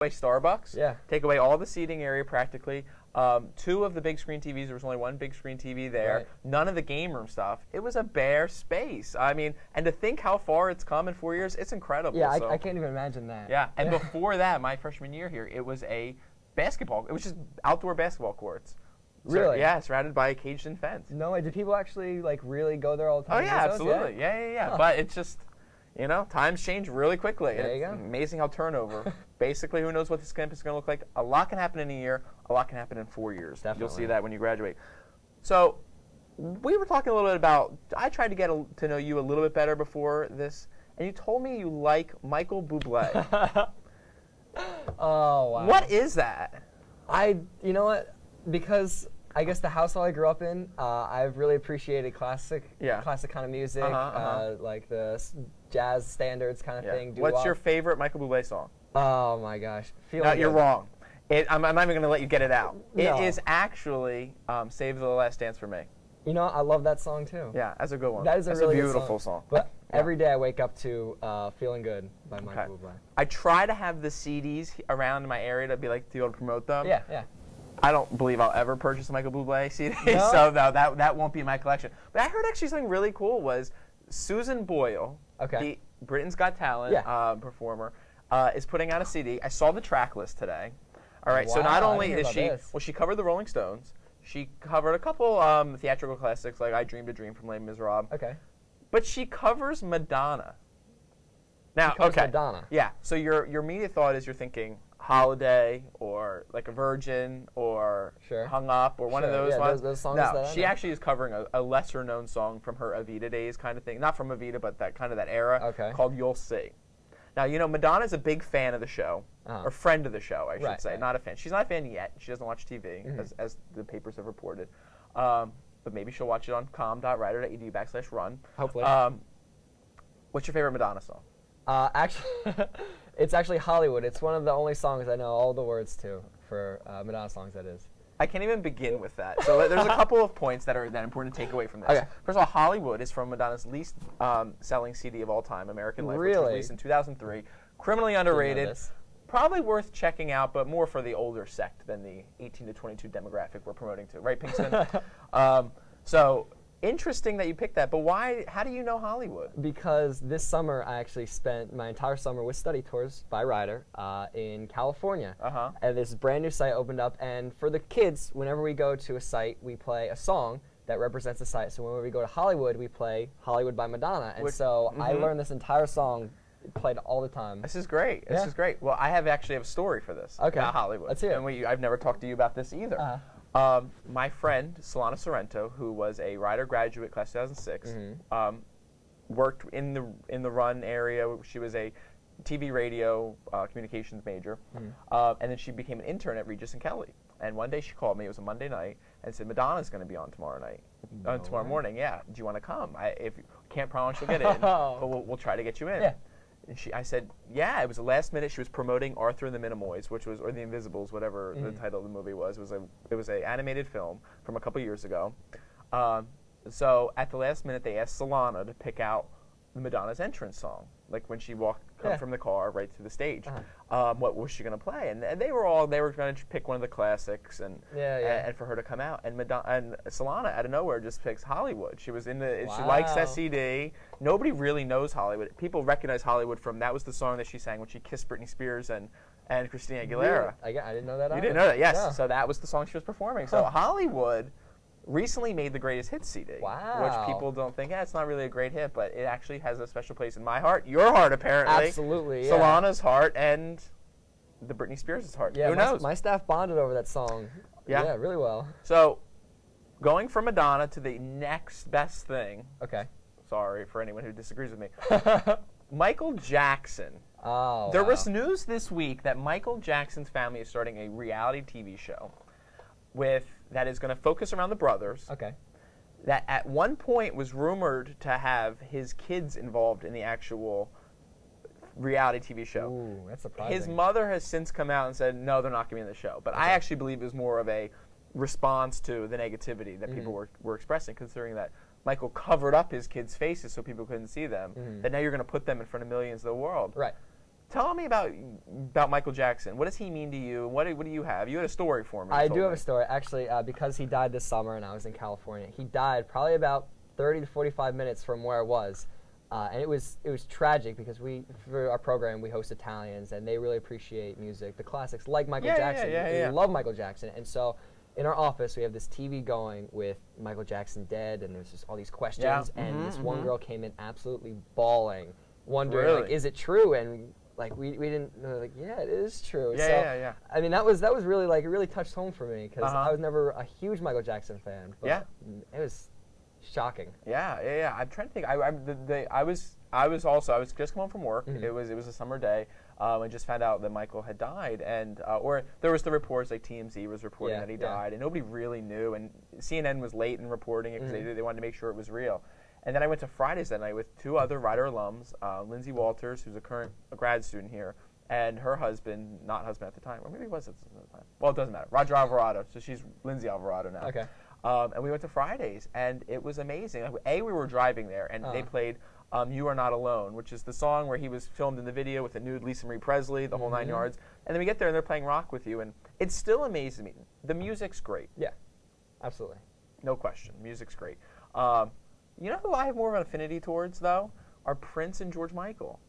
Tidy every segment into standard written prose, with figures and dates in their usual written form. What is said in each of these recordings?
away Starbucks. Yeah. Take away all the seating area practically. 2 of the big screen TVs. There was only 1 big screen TV there. Right. None of the game room stuff. It was a bare space. I mean, and to think how far it's come in 4 years, it's incredible. Yeah, so, I can't even imagine that. Yeah, and before that, my freshman year here, it was a basketball. It was just outdoor basketball courts. Really? Yeah, surrounded by a caged-in fence. No way. Do people actually like really go there all the time? Oh yeah, and use those? absolutely. Yeah. Huh. But it's just, you know, times change really quickly. There It's you go. amazing how turnover. Basically, who knows what this campus is going to look like? A lot can happen in a year. A lot can happen in 4 years. Definitely. You'll see that when you graduate. So, we were talking a little bit about. I tried to get to know you a little bit better before this, and you told me you like Michael Bublé. Oh wow. What is that? You know what? Because I guess the household I grew up in, I've really appreciated classic kind of music, like the jazz standards kind of thing. What's your favorite Michael Bublé song? Oh my gosh. No, you're wrong. I'm not even going to let you get it out. No. It is actually Save the Last Dance for Me. You know, I love that song too. Yeah, that's a good one. That is that's really a beautiful good song. But every day I wake up to Feeling Good by Michael Bublé. I try to have the CDs around in my area to be able to promote them. Yeah. I don't believe I'll ever purchase a Michael Bublé CD, No? so no, that won't be in my collection. But I heard actually something really cool was Susan Boyle, the Britain's Got Talent performer, is putting out a CD. I saw the track list today. All right, wow, so not only is she, well, she covered the Rolling Stones, she covered a couple theatrical classics like I Dreamed a Dream from Les Miserables. Okay. But she covers Madonna. Now, She covers Madonna. Yeah, so your immediate thought is you're thinking Holiday or like a Virgin or Hung Up or one of those ones. Those songs no, she actually is covering a lesser known song from her Evita days kind of thing. Not from Evita, but that era called You'll See. Now, you know, Madonna's a big fan of the show, or friend of the show, I should say, not a fan. She's not a fan yet. She doesn't watch TV, as the papers have reported. But maybe she'll watch it on com.writer.edu/run. Hopefully. What's your favorite Madonna song? Actually, it's actually Hollywood. It's one of the only songs I know all the words to for Madonna songs, that is. I can't even begin with that. So there's a couple of points that are important to take away from this. Okay. First of all, Hollywood is from Madonna's least selling CD of all time, American Life, which was released in 2003. Criminally underrated. Probably worth checking out, but more for the older sect than the 18 to 22 demographic we're promoting to. Right, Pinkston? So interesting that you picked that, but why? How do you know Hollywood? Because this summer I actually spent my entire summer with study tours by Ryder in California. And this brand new site opened up, and for the kids, whenever we go to a site, we play a song that represents the site. So when we go to Hollywood, we play Hollywood by Madonna. And so I learned this entire song, played all the time. This is great. This is great. Well, I actually have a story for this about Hollywood. Let's hear it. And I've never talked to you about this either. My friend, Solana Sorrento, who was a Ryder graduate, class 2006, worked in the Run area. She was a TV radio communications major. And then she became an intern at Regis and Kelly. And one day she called me, it was a Monday night, and said, Madonna's going to be on tomorrow night. Tomorrow morning, yeah. Do you want to come? If can't promise she'll get in, but we'll try to get you in. Yeah. And I said, yeah. It was the last minute. She was promoting Arthur and the Minimoys, or the Invisibles, whatever the title of the movie was. It was a animated film from a couple years ago. So at the last minute, they asked Solana to pick out the Madonna's entrance song, like when she come from the car right to the stage. What was she going to play? And they were going to pick one of the classics and for her to come out. And Solana out of nowhere just picks Hollywood. She was she likes that CD. Nobody really knows Hollywood. People recognize Hollywood from that was the song that she sang when she kissed Britney Spears and Christina Aguilera. Really? I didn't know that. You didn't know that? Yes. No. So that was the song she was performing. So Hollywood recently made the greatest hits CD, which people don't think, it's not really a great hit, but it actually has a special place in my heart, your heart apparently, absolutely, Solana's heart, and the Britney Spears' heart. Yeah, who knows? My staff bonded over that song. Yeah, really well. So, going from Madonna to the next best thing. Okay. Sorry for anyone who disagrees with me. Michael Jackson. Oh. There was news this week that Michael Jackson's family is starting a reality TV show that is going to focus around the brothers. Okay. That at one point was rumored to have his kids involved in the actual reality TV show. Ooh, that's surprising. His mother has since come out and said, no, they're not going to be in the show. But I actually believe it was more of a response to the negativity that people were expressing, considering that Michael covered up his kids' faces so people couldn't see them, that now you're going to put them in front of millions of the world. Right. tell me about Michael Jackson. What does he mean to you? What do you have? You had a story for me. I do have a story, actually, because he died this summer and I was in California. He died probably about 30 to 45 minutes from where I was. And it was tragic because for our program, we host Italians, and they really appreciate music, the classics, like Michael Jackson. They love Michael Jackson. And so in our office, we have this TV going with Michael Jackson dead, and there's just all these questions. And this one girl came in absolutely bawling, wondering, like, is it true? And like we didn't know, like, yeah, it is true. I mean, that was really, like, it really touched home for me because I was never a huge Michael Jackson fan. But it was shocking. I'm trying to think. I was just coming home from work. It was a summer day. I just found out that Michael had died, and or there was the reports, like TMZ was reporting that he died, and nobody really knew. And CNN was late in reporting it because they wanted to make sure it was real. And then I went to Fridays that night with 2 other Rider alums, Lindsay Walters, who's a grad student here, and her husband, not husband at the time, or maybe he was at the time. Well, it doesn't matter. Roger Alvarado. So she's Lindsay Alvarado now. Okay. And we went to Fridays, and it was amazing. We were driving there, and they played You Are Not Alone, which is the song where he was filmed in the video with the nude Lisa Marie Presley, the whole 9 yards. And then we get there, and they're playing Rock With You, and it still amazes me. The music's great. Yeah, absolutely. No question. Music's great. You know who I have more of an affinity towards, though? Are Prince and George Michael.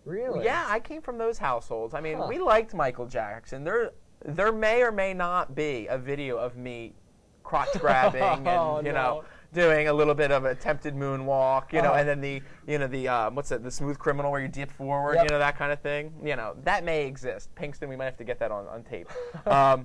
Really? Yeah, I came from those households. I mean, we liked Michael Jackson. There may or may not be a video of me crotch grabbing and, you know, doing a little bit of attempted moonwalk, you know, and then the Smooth Criminal where you dip forward, you know, that kind of thing. You know, that may exist. Pinkston, we might have to get that on tape. But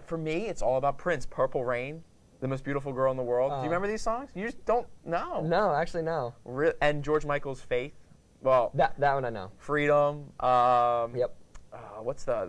for me, it's all about Prince. Purple Rain, The Most Beautiful Girl in the World. Do you remember these songs? You just don't know. No, actually, no. And George Michael's Faith. Well, that one I know. Freedom. What's the